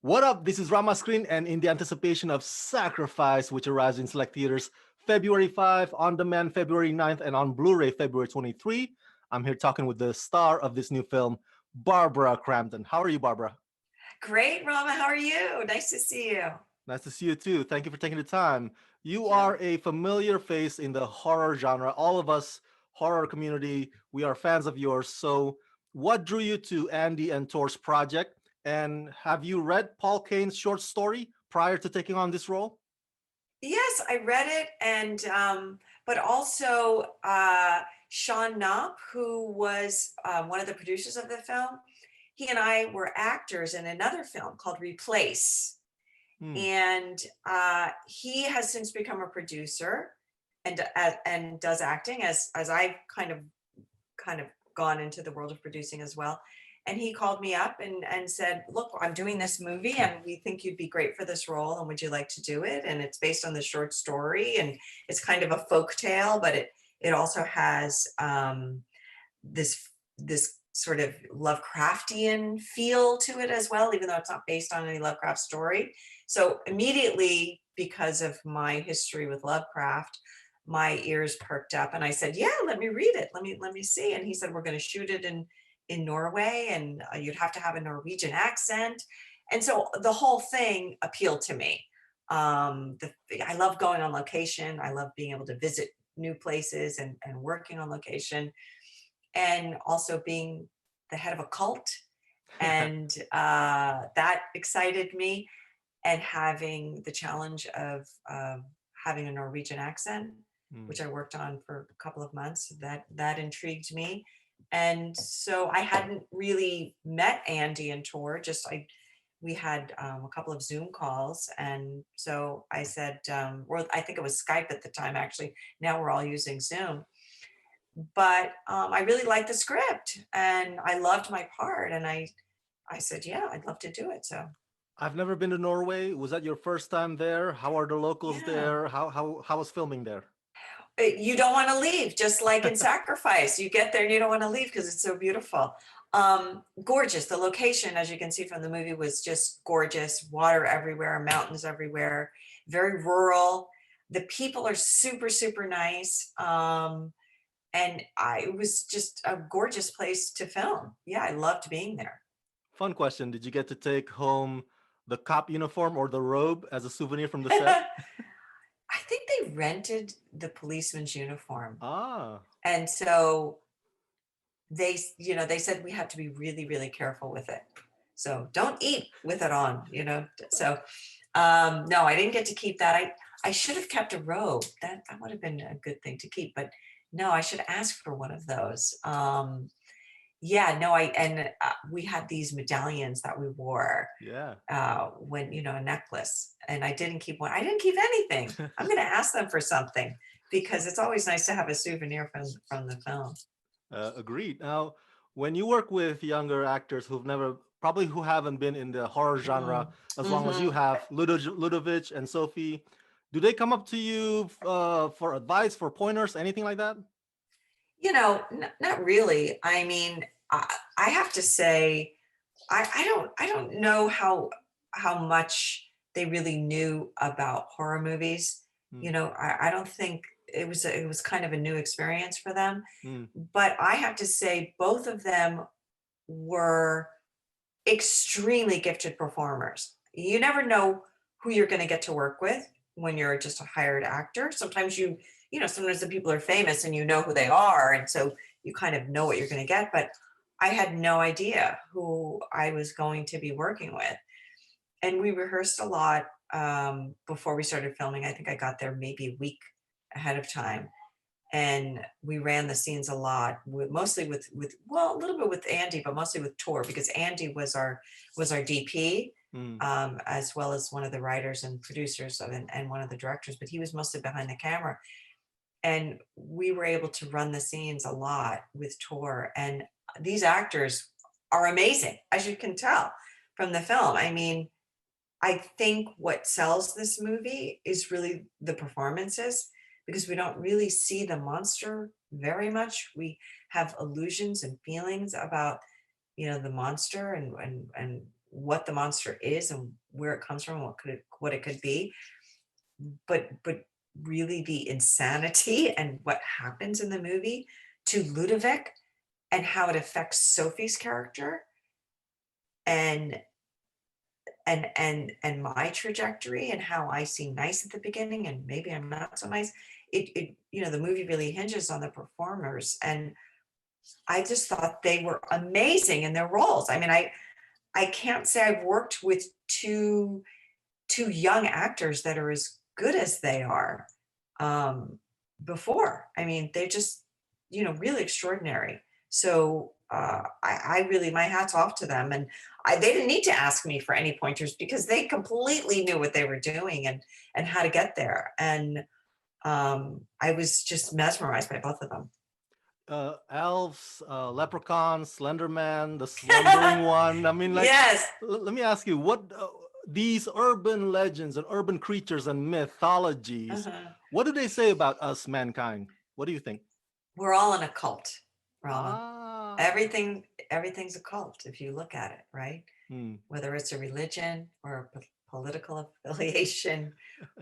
What up? This is Rama Screen, and in the anticipation of Sacrifice, which arrives in select theaters February 5, on demand February 9th, and on Blu ray February 23, I'm here talking with the star of this new film, Barbara Crampton. How are you, Barbara? Great, Rama. How are you? Nice to see you. Nice to see you too. Thank you for taking the time. You are Sure. a familiar face in the horror genre. All of us, horror community, we are fans of yours. So, what drew you to Andy and Tor's project? And have you read Paul Kane's short story prior to taking on this role? Yes, I read it, and but also Sean Knopp, who was one of the producers of the film. He and I were actors in another film called Replace, Hmm. and he has since become a producer and does acting as I've kind of gone into the world of producing as well. And he called me up and said, "Look, I'm doing this movie and we think you'd be great for this role. And would you like to do it?" And it's based on the short story, and it's kind of a folk tale, but it also has this sort of Lovecraftian feel to it as well, even though it's not based on any Lovecraft story. So immediately, because of my history with Lovecraft, my ears perked up, and I said, "Yeah, let me read it. Let me see." And he said, "We're going to shoot it in Norway, and you'd have to have a Norwegian accent." And so the whole thing appealed to me. I love going on location. I love being able to visit new places and working on location, and also being the head of a cult. And that excited me. And having the challenge of having a Norwegian accent, Hmm. which I worked on for a couple of months, that intrigued me. And so I hadn't really met Andy and Tor. Just we had a couple of Zoom calls, and so I said, or I think it was Skype at the time. Actually, now we're all using Zoom. But I really liked the script, and I loved my part, and I said, "Yeah, I'd love to do it." So I've never been to Norway. Was that your first time there? How are the locals yeah. there? How was filming there? You don't want to leave, just like in Sacrifice. You get there and you don't want to leave because it's so beautiful. Gorgeous. The location, as you can see from the movie, was just gorgeous. Water everywhere, mountains everywhere, very rural. The people are super, super nice. It was just a gorgeous place to film. Yeah, I loved being there. Fun question. Did you get to take home the cop uniform or the robe as a souvenir from the set? I think they rented the policeman's uniform. Ah. And so they said we had to be really, really careful with it. So don't eat with it on. So no, I didn't get to keep that. I should have kept a robe. That would have been a good thing to keep, but no, I should ask for one of those. Yeah, no, we had these medallions that we wore Yeah. when a necklace, and I didn't keep one. I didn't keep anything. I'm going to ask them for something because it's always nice to have a souvenir from the film. Agreed. Now, when you work with younger actors probably who haven't been in the horror genre Mm. as long as you Hmm. have, Ludovic and Sophie, do they come up to you for advice, for pointers, anything like that? Not really. I mean, I have to say, I don't know how much they really knew about horror movies. Mm, I don't think it was kind of a new experience for them. mm, But I have to say, both of them were extremely gifted performers. You never know who you're going to get to work with when you're just a hired actor. Sometimes the people are famous and you know who they are. And so you kind of know what you're going to get. But I had no idea who I was going to be working with. And we rehearsed a lot before we started filming. I think I got there maybe a week ahead of time, and we ran the scenes a lot, mostly with well, a little bit with Andy, but mostly with Tor, because Andy was our DP, mm. as well as one of the writers and producers and one of the directors, but he was mostly behind the camera. And we were able to run the scenes a lot with Tor, and these actors are amazing, as you can tell from the film. I mean, I think what sells this movie is really the performances, because we don't really see the monster very much. We have illusions and feelings about the monster, and what the monster is and where it comes from, what it could be, but really the insanity and what happens in the movie to Ludovic and how it affects Sophie's character and my trajectory and how I seem nice at the beginning and maybe I'm not so nice. The movie really hinges on the performers, and I just thought they were amazing in their roles. I mean, I can't say I've worked with two young actors that are as good as they are before. I mean, they're just, really extraordinary. So I really, my hat's off to them. And they didn't need to ask me for any pointers because they completely knew what they were doing and how to get there. And I was just mesmerized by both of them. Elves, leprechauns, Slenderman, the slumbering one. I mean, like, Yes. let me ask you, what these urban legends and urban creatures and mythologies, what do they say about us, mankind? What do you think? We're all in a cult, Rama. Ah. Everything's a cult if you look at it, right? Hmm. Whether it's a religion or a political affiliation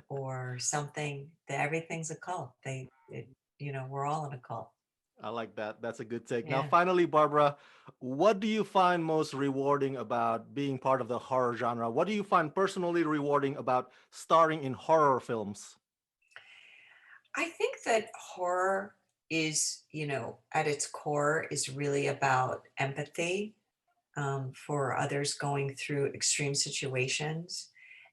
or something, everything's a cult. We're all in a cult. I like that. That's a good take. Yeah. Now, finally, Barbara, what do you find most rewarding about being part of the horror genre? What do you find personally rewarding about starring in horror films? I think that horror is, at its core, is really about empathy for others going through extreme situations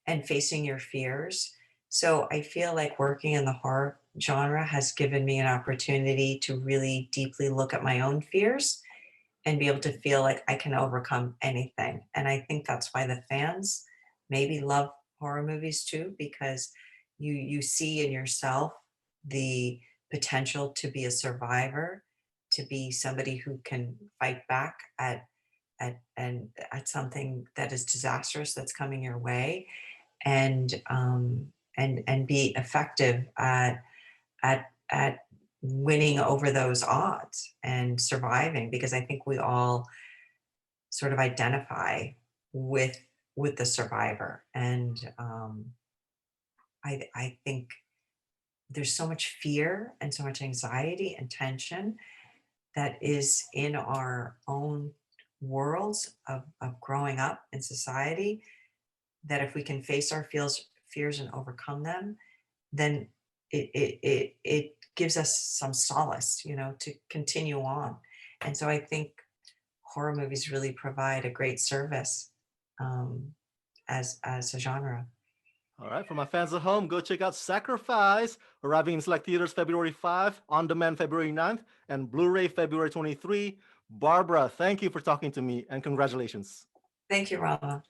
and facing your fears. So I feel like working in the horror genre has given me an opportunity to really deeply look at my own fears and be able to feel like I can overcome anything. And I think that's why the fans maybe love horror movies too, because you see in yourself the potential to be a survivor, to be somebody who can fight back at something that is disastrous that's coming your way, and be effective at winning over those odds and surviving, because I think we all sort of identify with the survivor. And I think there's so much fear and so much anxiety and tension that is in our own worlds of growing up in society, that if we can face our fears and overcome them, then it gives us some solace, to continue on. And so I think horror movies really provide a great service as a genre. All right, for my fans at home, go check out Sacrifice, arriving in select theaters February 5, on demand February 9th, and Blu-ray February 23. Barbara, thank you for talking to me, and congratulations. Thank you, Rama.